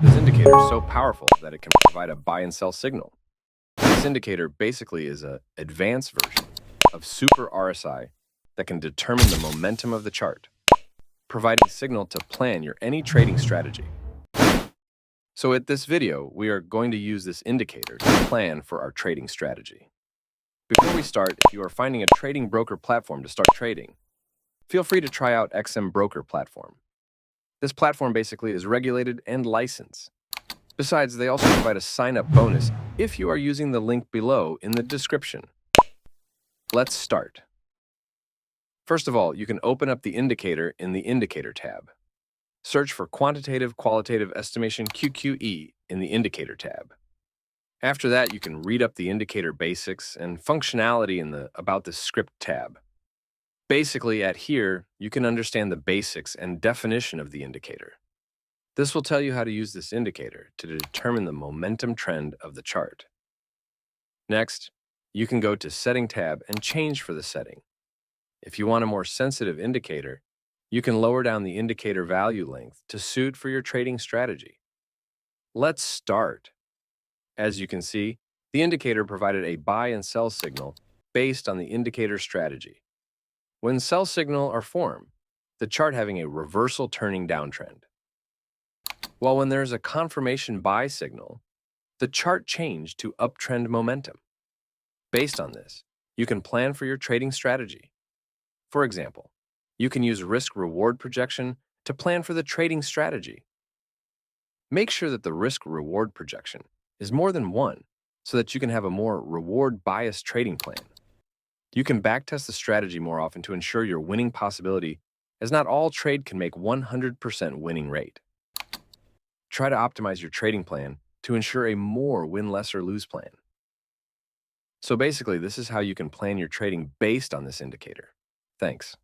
This indicator is so powerful that it can provide a buy and sell signal. This indicator basically is an advanced version of Super RSI that can determine the momentum of the chart, providing signal to plan your any trading strategy. So at this video, we are going to use this indicator to plan for our trading strategy. Before we start, if you are finding a trading broker platform to start trading, feel free to try out XM Broker platform. This platform basically is regulated and licensed. Besides, they also provide a sign-up bonus if you are using the link below in the description. Let's start. First of all, you can open up the indicator in the Indicator tab. Search for Quantitative Qualitative Estimation QQE in the Indicator tab. After that, you can read up the indicator basics and functionality in the About the Script tab. Basically, at here, you can understand the basics and definition of the indicator. This will tell you how to use this indicator to determine the momentum trend of the chart. Next, you can go to Setting tab and change for the setting. If you want a more sensitive indicator, you can lower down the indicator value length to suit for your trading strategy. Let's start. As you can see, the indicator provided a buy and sell signal based on the indicator strategy. When sell signal are formed, the chart having a reversal turning downtrend. While when there is a confirmation buy signal, the chart changed to uptrend momentum. Based on this, you can plan for your trading strategy. For example, you can use risk-reward projection to plan for the trading strategy. Make sure that the risk-reward projection is more than one so that you can have a more reward-biased trading plan. You can backtest the strategy more often to ensure your winning possibility, as not all trade can make 100% winning rate. Try to optimize your trading plan to ensure a more win less or lose plan. So basically, this is how you can plan your trading based on this indicator. Thanks.